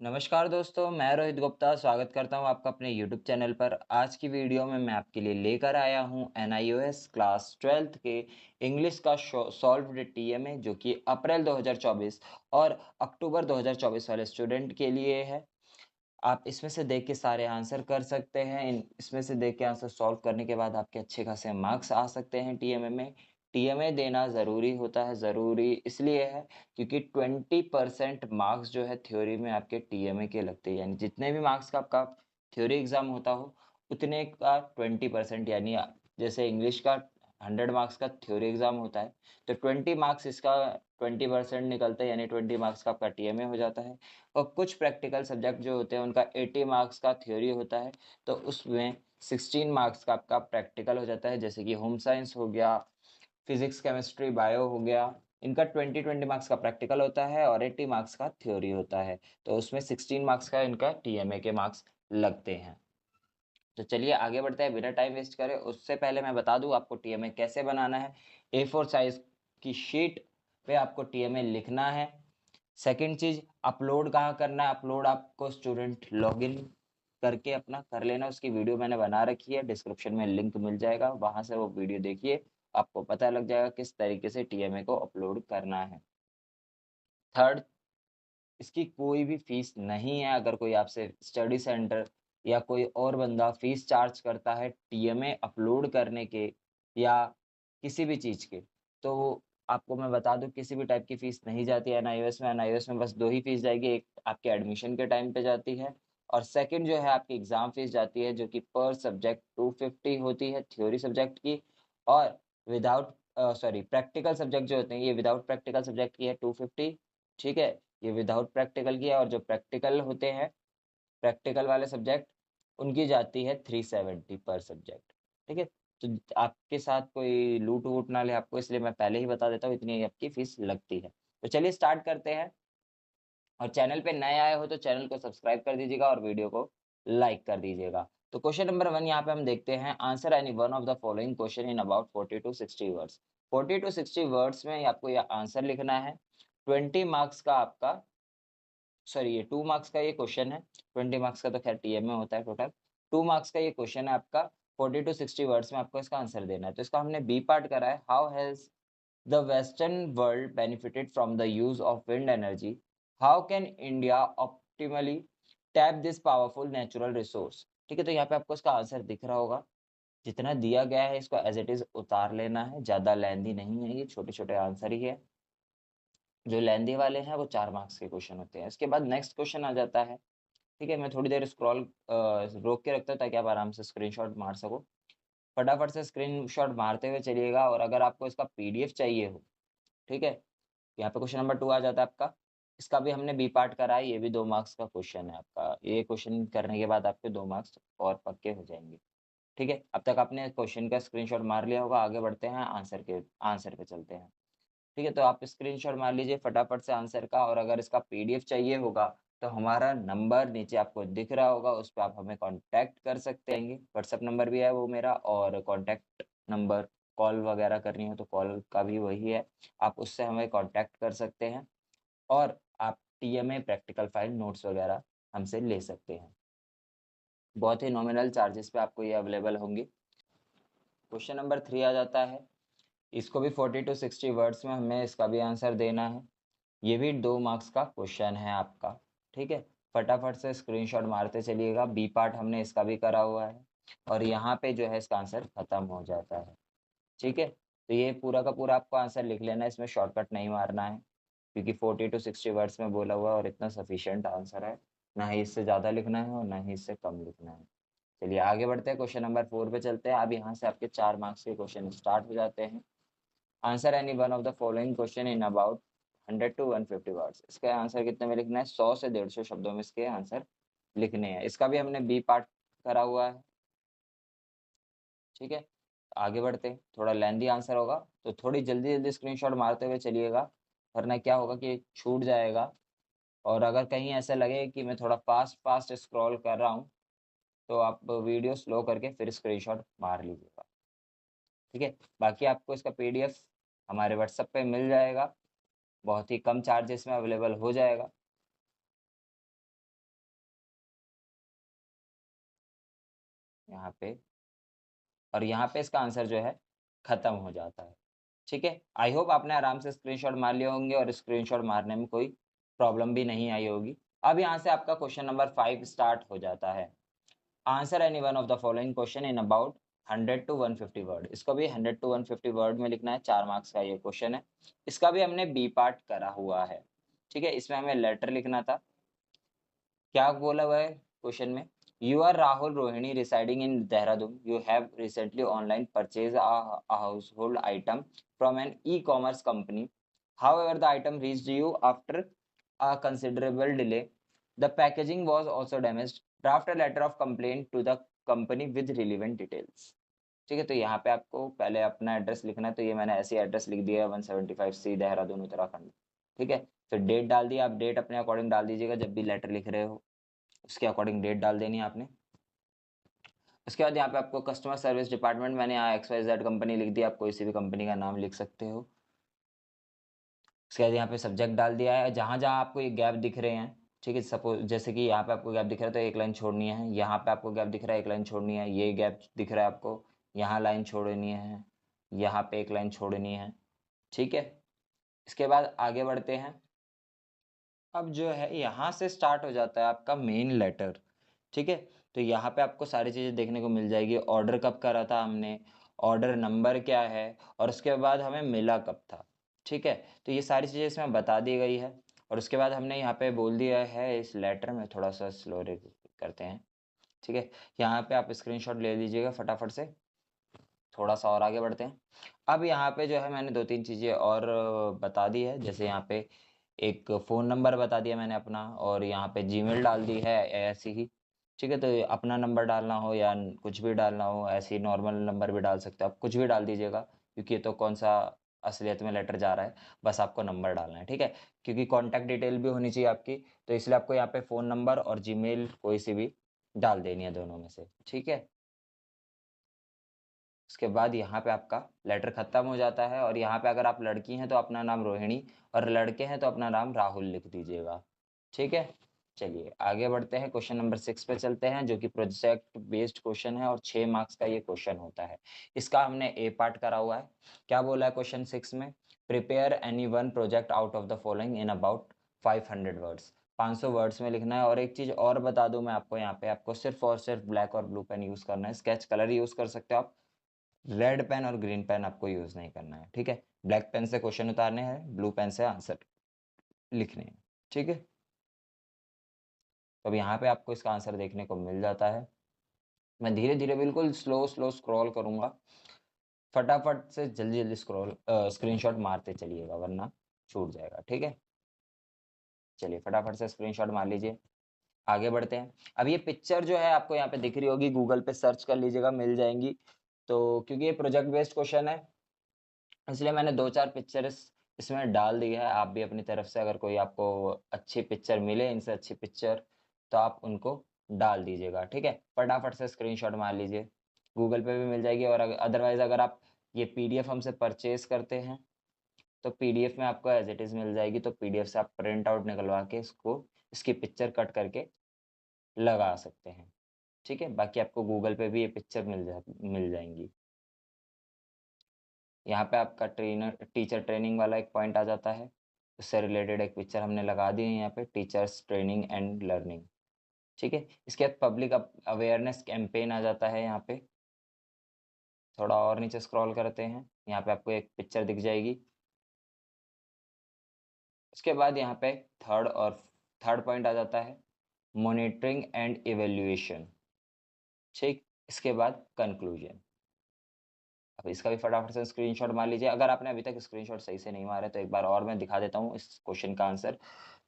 नमस्कार दोस्तों, मैं रोहित गुप्ता स्वागत करता हूं आपका अपने YouTube चैनल पर। आज की वीडियो में मैं आपके लिए लेकर आया हूं एनआईओएस क्लास 12th के इंग्लिश का सॉल्व्ड टीएमए जो कि अप्रैल 2024 और अक्टूबर 2024 वाले स्टूडेंट के लिए है। आप इसमें से देख के सारे आंसर कर सकते हैं। इसमें से देख के आंसर सॉल्व करने के बाद आपके अच्छे खासे मार्क्स आ सकते हैं टीएमए में। टीएमए देना ज़रूरी होता है, ज़रूरी इसलिए है क्योंकि 20% मार्क्स जो है थ्योरी में आपके टीएमए के लगते हैं। यानी जितने भी मार्क्स का आपका थ्योरी एग्ज़ाम होता हो, उतने का 20% यानी जैसे इंग्लिश का 100 मार्क्स का थ्योरी एग्ज़ाम होता है, तो 20 मार्क्स इसका 20% निकलते हैं यानी 20 मार्क्स का आपका टीएमए हो जाता है। और कुछ प्रैक्टिकल सब्जेक्ट जो होते हैं उनका 80 मार्क्स का थ्योरी होता है, तो उसमें 16 मार्क्स का आपका प्रैक्टिकल हो जाता है, जैसे कि होम साइंस हो गया, फिजिक्स, केमिस्ट्री, बायो हो गया। इनका 20-20 मार्क्स का प्रैक्टिकल होता है और 80 मार्क्स का थ्योरी होता है। तो उसमें 16 मार्क्स का इनका टीएमए के मार्क्स लगते हैं। तो चलिए आगे बढ़ते हैं बिना टाइम वेस्ट करे। उससे पहले मैं बता दूं आपको टीएमए कैसे बनाना है। A4 साइज की शीट पे आपको टीएमए लिखना है। सेकंड चीज, अपलोड कहाँ करना है। अपलोड आपको स्टूडेंट लॉगिन करके अपना कर लेना। उसकी वीडियो मैंने बना रखी है, डिस्क्रिप्शन में लिंक मिल जाएगा, वहां से वो वीडियो देखिए, आपको पता लग जाएगा किस तरीके से टीएमए को अपलोड करना है। थर्ड, इसकी कोई भी फीस नहीं है। अगर कोई आपसे स्टडी सेंटर या कोई और बंदा फीस चार्ज करता है टीएमए अपलोड करने के या किसी भी चीज़ के, तो आपको मैं बता दूँ किसी भी टाइप की फीस नहीं जाती है एनआईओएस में। एनआईओएस में बस 2 ही फीस जाएगी, एक आपके एडमिशन के टाइम पे जाती है और सेकंड जो है आपकी एग्ज़ाम फीस जाती है, जो कि पर सब्जेक्ट 250 होती है थ्योरी सब्जेक्ट की। और विदाउट प्रैक्टिकल सब्जेक्ट जो होते हैं, ये विदाउट प्रैक्टिकल सब्जेक्ट की है 250, ठीक है? ये विदाउट प्रैक्टिकल की है और जो प्रैक्टिकल होते हैं, प्रैक्टिकल वाले सब्जेक्ट, उनकी जाती है 370 पर सब्जेक्ट, ठीक है? तो आपके साथ कोई लूट-वूट ना ले आपको, इसलिए मैं पहले ही बता देता हूँ इतनी आपकी फीस लगती है। तो चलिए स्टार्ट करते हैं। और चैनल पे नए आए हो तो चैनल को सब्सक्राइब कर दीजिएगा और वीडियो को लाइक कर दीजिएगा। तो क्वेश्चन नंबर 1 यहाँ पे हम देखते हैं, answer any one of the following question in about 40 to 60 words. 40 to 60 words में आपको ये आंसर लिखना है। 20 मार्क्स का आपका सॉरी ये 2 मार्क्स का ये क्वेश्चन है। 20 मार्क्स का तो खैर टीएमए होता है टोटल। 2 मार्क्स का ये क्वेश्चन है आपका। 40 टू 60 वर्ड्स में आपको इसका आंसर देना है। तो इसका हमने बी पार्ट करा है। How has the western world benefited from the use of wind energy? How can India optimally tap this powerful natural resource? ठीक है, तो यहाँ पे आपको इसका आंसर दिख रहा होगा। जितना दिया गया है इसको एज़ इट इज़ उतार लेना है। ज़्यादा लेंथी नहीं है, ये छोटे-छोटे आंसर ही है। जो लेंथी वाले हैं वो 4 मार्क्स के क्वेश्चन होते हैं। इसके बाद नेक्स्ट क्वेश्चन आ जाता है। ठीक है, मैं थोड़ी देर स्क्रॉल रोक के रखता हूँ ताकि आप आराम से स्क्रीनशॉट मार सको। फटाफट से स्क्रीनशॉट मारते हुए चलिएगा और अगर आपको इसका पीडीएफ चाहिए हो, ठीक है? यहाँ पे क्वेश्चन नंबर 2 आ जाता है आपका। इसका भी हमने बी पार्ट करा है, ये भी 2 मार्क्स का क्वेश्चन है आपका। ये क्वेश्चन करने के बाद आपके 2 मार्क्स और पक्के हो जाएँगे, ठीक है? अब तक आपने क्वेश्चन का स्क्रीनशॉट मार लिया होगा, आगे बढ़ते हैं आंसर पे चलते हैं। ठीक है, तो आप स्क्रीनशॉट मार लीजिए फटाफट से आंसर का और अगर इसका पीडीएफ चाहिए होगा, तो हमारा नंबर नीचे आपको दिख रहा होगा, उस पे आप हमें कॉन्टैक्ट कर सकते हैं। व्हाट्सएप नंबर भी है वो मेरा और कॉन्टैक्ट नंबर, कॉल वगैरह करनी हो तो कॉल का भी वही है। आप उससे हमें कॉन्टैक्ट कर सकते हैं और आप टीएमए प्रैक्टिकल फाइल नोट्स वगैरह हमसे ले सकते हैं। बहुत ही नॉमिनल चार्जेस पे आपको ये अवेलेबल होंगी। क्वेश्चन नंबर 3 आ जाता है। इसको भी 40 टू 60 वर्ड्स में हमें इसका भी आंसर देना है। ये भी 2 मार्क्स का क्वेश्चन है आपका, ठीक है? फटाफट से स्क्रीनशॉट मारते चलिएगा, बी पार्ट हमने इसका भी करा हुआ है और यहाँ पे जो है इसका आंसर खत्म हो जाता है, ठीक है? तो ये पूरा का पूरा आपको आंसर लिख लेना है, इसमें शॉर्टकट नहीं मारना है क्योंकि 40 टू 60 वर्ड्स में बोला हुआ है और इतना सफिशिएंट आंसर है। ना ही इससे ज़्यादा लिखना है और ना ही इससे कम लिखना है। चलिए आगे बढ़ते हैं, क्वेश्चन नंबर 4 पे चलते हैं। अब यहाँ से आपके 4 मार्क्स के क्वेश्चन स्टार्ट हो जाते हैं। Answer any one of the following question in about 100 to 150 words. इसका आंसर कितने में लिखना है? 100 से 150 शब्दों में इसके आंसर लिखने हैं। इसका भी हमने बी पार्ट करा हुआ है, ठीक है? आगे बढ़ते हैं, थोड़ा लेंथी आंसर होगा तो थोड़ी जल्दी-जल्दी स्क्रीनशॉट मारते हुए चलिएगा, वरना क्या होगा कि छूट जाएगा और अगर कहीं ऐसा लगे कि मैं थोड़ा फास्ट-फास्ट स्क्रॉल कर रहा हूँ, तो आप वीडियो स्लो करके फिर स्क्रीनशॉट मार लीजिएगा, ठीक है? बाकी आपको इसका पीडीएफ हमारे व्हाट्सएप पे मिल जाएगा, बहुत ही कम चार्जेस में अवेलेबल हो जाएगा। यहाँ पे, और यहाँ पे इसका आंसर जो है खत्म हो जाता है। ठीक है, आई होप आपने आराम से स्क्रीनशॉट मार लिए होंगे और स्क्रीनशॉट मारने में कोई प्रॉब्लम भी नहीं आई होगी। अब यहाँ से आपका क्वेश्चन नंबर 5 स्टार्ट हो जाता है। Answer any one of the following question in about 100 to 150 word. इसको भी 100 टू 150 वर्ड में लिखना है, 4 मार्क्स का ये क्वेश्चन है। इसका भी हमने बी पार्ट करा हुआ है। ठीक है, इसमें हमें लेटर लिखना था। क्या बोला हुआ है क्वेश्चन में? You are Rahul Rohini residing in Dehradun, you have recently online purchase a household item from an e-commerce company. However, the item reached you after a considerable delay. The packaging was also damaged. Draft a letter of complaint to the company with relevant details. ठीक है, तो यहाँ पे आपको पहले अपना address लिखना है, तो ये मैंने ऐसे एड्रेस लिख दिया है 175C देहरादून उत्तराखंड। ठीक है, फिर डेट डाल दिया, आप डेट अपने अकॉर्डिंग डाल दीजिएगा, जब भी लेटर लिख रहे हो उसके अकॉर्डिंग डेट डाल देनी है आपने। उसके बाद यहाँ पे आपको कस्टमर सर्विस डिपार्टमेंट, मैंने यहाँ XYZ कंपनी लिख दिया, आप कोई सी भी कंपनी का नाम लिख सकते हो। उसके बाद यहाँ पे सब्जेक्ट डाल दिया है, जहाँ जहाँ आपको ये गैप दिख रहे हैं, ठीक है, सपोज जैसे कि यहाँ पे आपको गैप दिख रहा है तो एक लाइन छोड़नी है, यहाँ पे आपको गैप दिख रहा है एक लाइन छोड़नी है, ये गैप दिख रहा है आपको, यहाँ लाइन छोड़नी है, यहाँ पे एक लाइन छोड़नी है। ठीक है, इसके बाद आगे बढ़ते हैं। अब जो है यहाँ से स्टार्ट हो जाता है आपका मेन लेटर। ठीक है, तो यहाँ पे आपको सारी चीज़ें देखने को मिल जाएगी। ऑर्डर कब करा था हमने, ऑर्डर नंबर क्या है, और उसके बाद हमें मिला कब था। ठीक है, तो ये सारी चीज़ें इसमें बता दी गई है। और उसके बाद हमने यहाँ पे बोल दिया है, इस लेटर में थोड़ा सा स्लो करते हैं। ठीक है, यहाँ पे आप स्क्रीनशॉट ले लीजिएगा फटाफट से। थोड़ा सा और आगे बढ़ते हैं। अब यहाँ पे जो है मैंने 2-3 चीज़ें और बता दी है, जैसे यहाँ पे एक फ़ोन नंबर बता दिया मैंने अपना, और यहाँ पे जीमेल डाल दी है ऐसी ही। ठीक है, तो अपना नंबर डालना हो या कुछ भी डालना हो, ऐसे ही नॉर्मल नंबर भी डाल सकते हो आप, कुछ भी डाल दीजिएगा, क्योंकि ये तो कौन सा असलियत में लेटर जा रहा है, बस आपको नंबर डालना है। ठीक है, क्योंकि कॉन्टैक्ट डिटेल भी होनी चाहिए आपकी, तो इसलिए आपको यहाँ पे फ़ोन नंबर और जीमेल कोई सी भी डाल देनी है, दोनों में से। ठीक है, उसके बाद यहाँ पे आपका लेटर खत्म हो जाता है, और यहाँ पे अगर आप लड़की हैं तो अपना नाम रोहिणी, और लड़के हैं तो अपना नाम राहुल लिख दीजिएगा। ठीक है, चलिए आगे बढ़ते हैं, क्वेश्चन नंबर 6 पे चलते हैं, जो कि प्रोजेक्ट बेस्ड क्वेश्चन है और 6 मार्क्स का ये क्वेश्चन होता है। इसका हमने ए पार्ट करा हुआ है। क्या बोला है क्वेश्चन 6 में? Prepare any one project out of the following in about 500 words. 500 words में लिखना है। और एक चीज़ और बता दूं मैं आपको, यहाँ पे आपको सिर्फ और सिर्फ ब्लैक और ब्लू पेन यूज़ करना है, स्केच कलर यूज़ कर सकते हो आप, रेड पेन और ग्रीन पेन आपको यूज़ नहीं करना है। ठीक है, ब्लैक पेन से क्वेश्चन उतारने हैं, ब्लू पेन से आंसर लिखने हैं। ठीक है, तो अब यहाँ पे आपको इसका आंसर देखने को मिल जाता है। मैं धीरे धीरे बिल्कुल स्लो स्लो स्क्रॉल करूँगा, फटाफट से जल्दी जल्दी स्क्रीनशॉट मारते चलिएगा, वरना छूट जाएगा। ठीक है, चलिए फटाफट से स्क्रीनशॉट मार लीजिए, आगे बढ़ते हैं। अब ये पिक्चर जो है आपको यहाँ पे दिख रही होगी, गूगल पे सर्च कर लीजिएगा, मिल जाएंगी। तो क्योंकि ये प्रोजेक्ट बेस्ड क्वेश्चन है, इसलिए मैंने 2-4 पिक्चर्स इसमें डाल दी है। आप भी अपनी तरफ से अगर कोई आपको अच्छी पिक्चर मिले, इनसे अच्छी पिक्चर, तो आप उनको डाल दीजिएगा। ठीक है, फटाफट से स्क्रीनशॉट मार लीजिए, गूगल पे भी मिल जाएगी। और अदरवाइज़ अगर आप ये पीडीएफ हमसे परचेज़ करते हैं, तो पीडीएफ में आपको एज़ इट इज़ मिल जाएगी, तो पीडीएफ से आप प्रिंट आउट निकलवा के इसको, इसकी पिक्चर कट करके लगा सकते हैं। ठीक है, बाकी आपको गूगल पे भी ये पिक्चर मिल जाएँगी। यहाँ पे आपका टीचर ट्रेनिंग वाला एक पॉइंट आ जाता है, उससे रिलेटेड एक पिक्चर हमने लगा दी है यहाँ पे, टीचर्स ट्रेनिंग एंड लर्निंग। ठीक है, इसके बाद पब्लिक अवेयरनेस कैंपेन आ जाता है यहाँ पे। थोड़ा और नीचे स्क्रॉल करते हैं, यहाँ पे आपको एक पिक्चर दिख जाएगी। उसके बाद यहाँ पे थर्ड पॉइंट आ जाता है, मॉनिटरिंग एंड इवेल्युएशन। ठीक, इसके बाद कंक्लूजन। अब इसका भी फटाफट से स्क्रीनशॉट मार लीजिए। अगर आपने अभी तक स्क्रीनशॉट सही से नहीं मारे, तो एक बार और मैं दिखा देता हूँ इस क्वेश्चन का आंसर,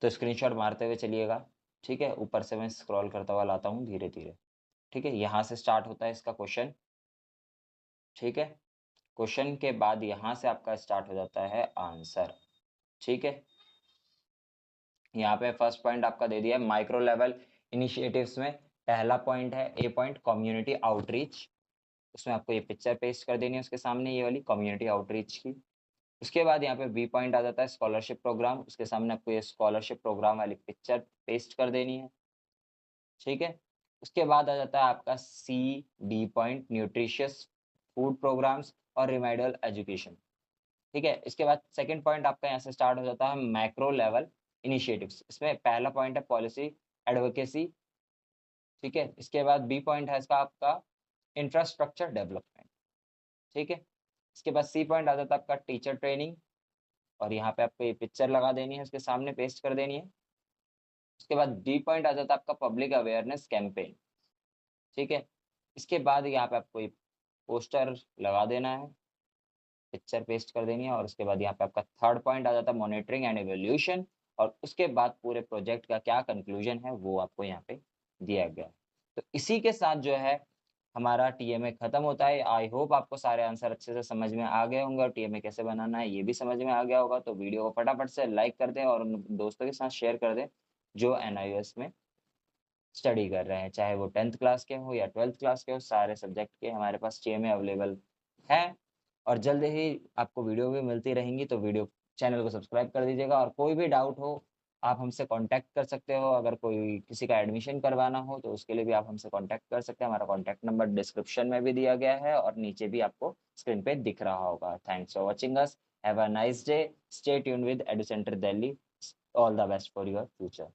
तो स्क्रीनशॉट मारते हुए चलिएगा। ठीक है, ऊपर से मैं स्क्रॉल करता हुआ लाता हूँ धीरे धीरे। ठीक है, यहाँ से स्टार्ट होता है इसका क्वेश्चन। ठीक है, क्वेश्चन के बाद यहाँ से आपका स्टार्ट हो जाता है आंसर। ठीक है, यहाँ पे फर्स्ट पॉइंट आपका दे दिया है माइक्रो लेवल इनिशिएटिव्स में। पहला पॉइंट है ए पॉइंट, कम्युनिटी आउटरीच। उसमें आपको ये पिक्चर पेस्ट कर देनी है उसके सामने, ये वाली कम्युनिटी आउटरीच की। उसके बाद यहाँ पे बी पॉइंट आ जाता है स्कॉलरशिप प्रोग्राम, उसके सामने आपको ये स्कॉलरशिप प्रोग्राम वाली पिक्चर पेस्ट कर देनी है। ठीक है, उसके बाद आ जाता है आपका C D point, nutritious food programs और रिमेडियल एजुकेशन। ठीक है? इसके बाद सेकंड पॉइंट आपका यहाँ से स्टार्ट हो जाता है मैक्रो लेवल इनिशिएटिव्स। इसमें पहला पॉइंट है पॉलिसी एडवोकेसी। ठीक है? इसके बाद बी पॉइंट है इसका आपका इंफ्रास्ट्रक्चर डेवलपमेंट। ठीक है? इसके बाद सी पॉइंट आ जाता है आपका टीचर ट्रेनिंग, और यहाँ पे आपको ये पिक्चर लगा देनी है, उसके सामने पेस्ट कर देनी है। उसके बाद डी पॉइंट आ जाता है आपका पब्लिक अवेयरनेस कैंपेन। ठीक है? इसके बाद यहाँ पे आपको ये पोस्टर लगा देना है, पिक्चर पेस्ट कर देनी है, और उसके बाद यहाँ पे आपका थर्ड पॉइंट आ जाता है मॉनिटरिंग एंड इवैल्यूएशन, और उसके बाद पूरे प्रोजेक्ट का क्या कंक्लूजन है वो आपको यहाँ पे दिया गया है। तो इसी के साथ जो है हमारा टीएमए खत्म होता है। आई होप आपको सारे आंसर अच्छे से समझ में आ गए होंगे और टीएमए कैसे बनाना है ये भी समझ में आ गया होगा। तो वीडियो को फटाफट से लाइक कर दें और उन दोस्तों के साथ शेयर कर दें जो एनआईओएस में स्टडी कर रहे हैं, चाहे वो 10th क्लास के हो या 12th क्लास के हो, सारे सब्जेक्ट के हमारे पास टीएमए अवेलेबल है। और जल्द ही आपको वीडियो भी मिलती रहेंगी, तो वीडियो चैनल को सब्सक्राइब कर दीजिएगा, और कोई भी डाउट हो आप हमसे कांटेक्ट कर सकते हो। अगर कोई किसी का एडमिशन करवाना हो तो उसके लिए भी आप हमसे कांटेक्ट कर सकते हैं। हमारा कांटेक्ट नंबर डिस्क्रिप्शन में भी दिया गया है और नीचे भी आपको स्क्रीन पे दिख रहा होगा। Thanks for watching us, have a nice day, stay tuned with edu centre Delhi, all the best for your future.